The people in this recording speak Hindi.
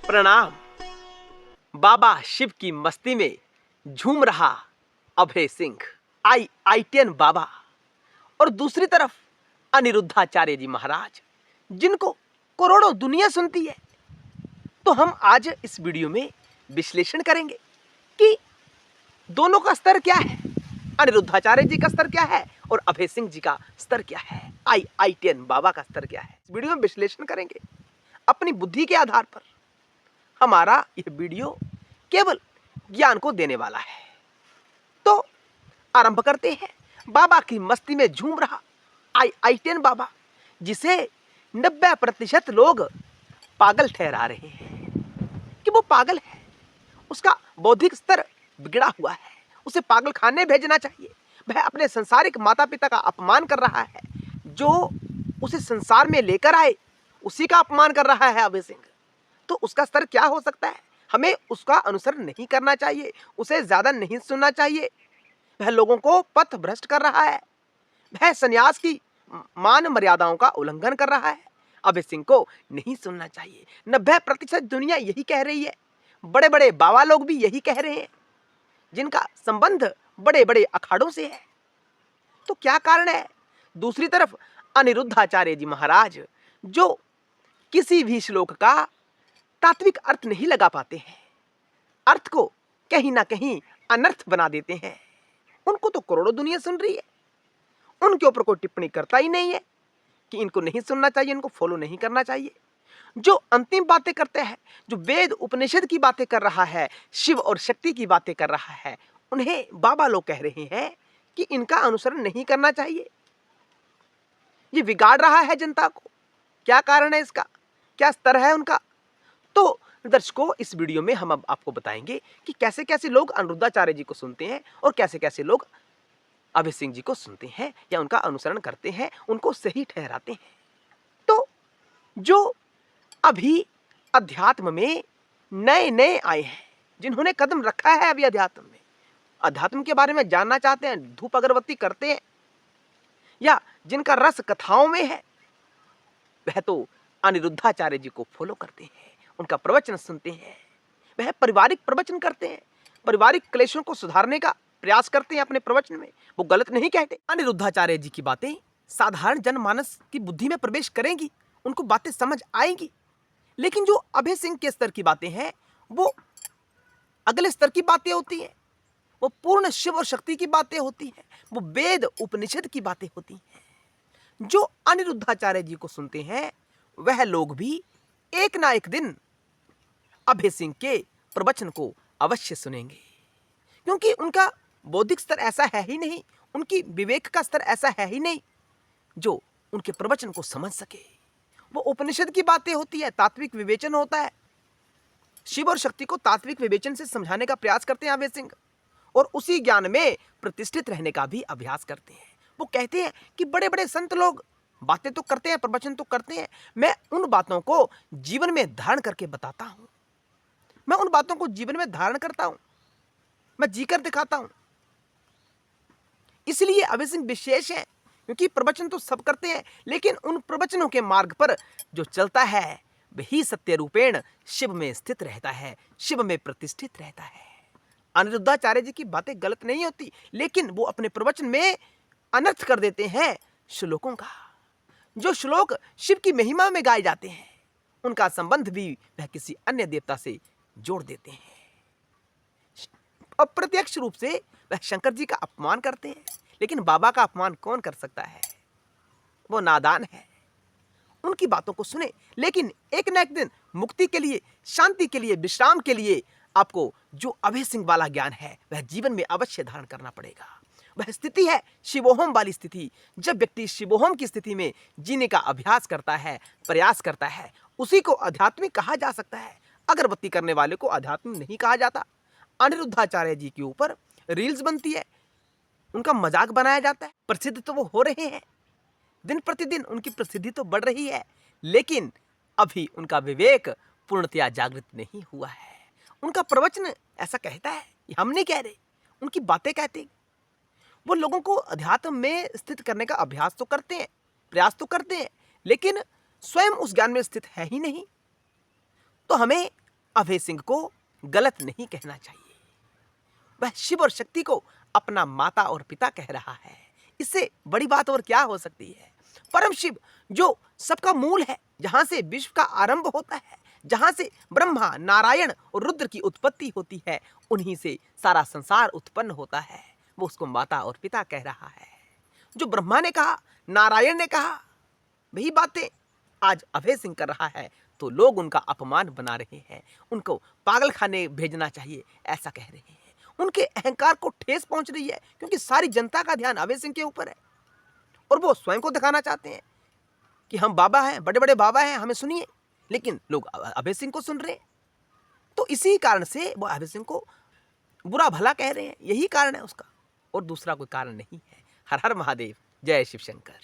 प्रणाम। बाबा शिव की मस्ती में झूम रहा अभय सिंह IITN बाबा, और दूसरी तरफ अनिरुद्धाचार्य जी महाराज, जिनको करोड़ों दुनिया सुनती है। तो हम आज इस वीडियो में विश्लेषण करेंगे कि दोनों का स्तर क्या है, अनिरुद्धाचार्य जी का स्तर क्या है और अभय सिंह जी का स्तर क्या है, IITN बाबा का स्तर क्या है। इस वीडियो में विश्लेषण करेंगे अपनी बुद्धि के आधार पर। हमारा यह वीडियो केवल ज्ञान को देने वाला है। तो आरंभ करते हैं। बाबा की मस्ती में झूम रहा IITN बाबा, जिसे 90% लोग पागल ठहरा रहे हैं कि वो पागल है, उसका बौद्धिक स्तर बिगड़ा हुआ है, उसे पागल खाने भेजना चाहिए। वह अपने संसारिक माता पिता का अपमान कर रहा है, जो उसे संसार में लेकर आए उसी का अपमान कर रहा है अभय सिंह। तो उसका स्तर क्या हो सकता है? हमें उसका अनुसरण नहीं करना चाहिए, उसे ज्यादा नहीं सुनना चाहिए। वह लोगों को पथ भ्रष्ट कर रहा है, वह संन्यास की मान मर्यादाओं का उल्लंघन कर रहा है। अभय सिंह को नहीं सुनना चाहिए। 90% दुनिया यही कह रही है, बड़े बड़े बाबा लोग भी यही कह रहे हैं, जिनका संबंध बड़े बड़े अखाड़ों से है। तो क्या कारण है? दूसरी तरफ अनिरुद्धाचार्य जी महाराज, जो किसी भी श्लोक का तात्विक अर्थ नहीं लगा पाते हैं, अर्थ को कहीं ना कहीं अनर्थ बना देते हैं। उनको तो करोड़ों दुनिया सुन रही है, उनके ऊपर कोई टिप्पणी करता ही नहीं है कि इनको नहीं सुनना चाहिए, इनको फॉलो नहीं करना चाहिए। जो अंतिम बातें करते हैं, जो वेद उपनिषद की बातें कर रहा है, शिव और शक्ति की बातें कर रहा है, उन्हें बाबा लोग कह रहे हैं कि इनका अनुसरण नहीं करना चाहिए। ये बिगाड़ रहा है जनता को। क्या कारण है इसका? क्या स्तर है उनका? तो दर्शकों, इस वीडियो में हम अब आपको बताएंगे कि कैसे कैसे लोग अनिरुद्धाचार्य जी को सुनते हैं और कैसे कैसे लोग अभय सिंह जी को सुनते हैं या उनका अनुसरण करते हैं, उनको सही ठहराते हैं। तो जो अभी अध्यात्म में नए नए आए हैं, जिन्होंने कदम रखा है अभी अध्यात्म में, अध्यात्म के बारे में जानना चाहते हैं, धूप अगरबत्ती करते हैं, या जिनका रस कथाओं में है, वह तो अनिरुद्धाचार्य जी को फॉलो करते हैं, उनका प्रवचन सुनते हैं। वह पारिवारिक प्रवचन करते हैं, पारिवारिक क्लेशों को सुधारने का प्रयास करते हैं अपने प्रवचन में। वो गलत नहीं कहते। अनिरुद्धाचार्य जी की बातें साधारण जनमानस की बुद्धि में प्रवेश करेंगी, उनको बातें समझ आएंगी। लेकिन जो अभय सिंह के स्तर की बातें हैं, वो अगले स्तर की बातें होती हैं, वो पूर्ण शिव और शक्ति की बातें होती हैं, वो वेद उपनिषद की बातें होती हैं। जो अनिरुद्धाचार्य जी को सुनते हैं, वह लोग भी एक ना एक दिन अभय सिंह के प्रवचन को अवश्य सुनेंगे, क्योंकि उनका बौद्धिक स्तर ऐसा है ही नहीं, उनकी विवेक का स्तर ऐसा है ही नहीं जो उनके प्रवचन को समझ सके। वो उपनिषद की बातें होती है, तात्विक विवेचन होता है, शिव और शक्ति को तात्विक विवेचन से समझाने का प्रयास करते हैं अभय सिंह, और उसी ज्ञान में प्रतिष्ठित रहने का भी अभ्यास करते हैं। वो कहते हैं कि बड़े बड़े संत लोग बातें तो करते हैं, प्रवचन तो करते हैं, मैं उन बातों को जीवन में धारण करके बताता हूं, मैं उन बातों को जीवन में धारण करता हूं, मैं जीकर दिखाता हूं। इसलिए अभय सिंह विशेष है, क्योंकि प्रवचन तो सब करते हैं, लेकिन उन प्रवचनों के मार्ग पर जो चलता है, वही सत्य रूपेण शिव में स्थित रहता है, शिव में प्रतिष्ठित रहता है। अनिरुद्धाचार्य जी की बातें गलत नहीं होती, लेकिन वो अपने प्रवचन में अनर्थ कर देते हैं श्लोकों का। जो श्लोक शिव की महिमा में गाए जाते हैं, उनका संबंध भी वह किसी अन्य देवता से जोड़ देते हैं। अप्रत्यक्ष रूप से वह शंकर जी का अपमान करते हैं, लेकिन बाबा का अपमान कौन कर सकता है? वो नादान है। उनकी बातों को सुने, लेकिन एक न एक दिन मुक्ति के लिए, शांति के लिए, विश्राम के लिए आपको जो अभय सिंह वाला ज्ञान है, वह जीवन में अवश्य धारण करना पड़ेगा। वह स्थिति है शिवोहम वाली स्थिति। जब व्यक्ति शिवोहम की स्थिति में जीने का अभ्यास करता है, प्रयास करता है, उसी को आध्यात्मिक कहा जा सकता है। अगरबत्ती करने वाले को आध्यात्मिक नहीं कहा जाता। अनिरुद्धाचार्य जी के ऊपर रील्स बनती है, उनका मजाक बनाया जाता है, प्रसिद्ध तो वो हो रहे हैं, दिन प्रतिदिन उनकी प्रसिद्धि तो बढ़ रही है, लेकिन अभी उनका विवेक पूर्णतया जागृत नहीं हुआ है। उनका प्रवचन ऐसा कहता है, हम नहीं कह रहे, उनकी बातें कहते हैं। वो लोगों को अध्यात्म में स्थित करने का अभ्यास तो करते हैं, प्रयास तो करते हैं, लेकिन स्वयं उस ज्ञान में स्थित है ही नहीं। तो हमें अभय सिंह को गलत नहीं कहना चाहिए। वह शिव और शक्ति को अपना माता और पिता कह रहा है। इससे बड़ी बात और क्या हो सकती है। परम शिव जो सबका मूल है, जहां से विश्व का आरंभ होता है, जहां से ब्रह्मा, नारायण और रुद्र की उत्पत्ति होती है, उन्हीं से सारा संसार उत्पन्न होता है। वो उसको माता और पिता कह रहा है। जो ब्रह्मा ने कहा, नारायण ने कहा, वही बातें आज अभय सिंह कर रहा है, तो लोग उनका अपमान बना रहे हैं, उनको पागल खाने भेजना चाहिए, ऐसा कह रहे हैं। उनके अहंकार को ठेस पहुंच रही है, क्योंकि सारी जनता का ध्यान अभय सिंह के ऊपर है और वो स्वयं को दिखाना चाहते हैं कि हम बाबा हैं, बड़े बड़े बाबा हैं, हमें सुनिए। लेकिन लोग अभय सिंह को सुन रहे हैं, तो इसी कारण से वो अभय सिंह को बुरा भला कह रहे हैं। यही कारण है उसका, और दूसरा कोई कारण नहीं है। हर हर महादेव, जय शिव शंकर।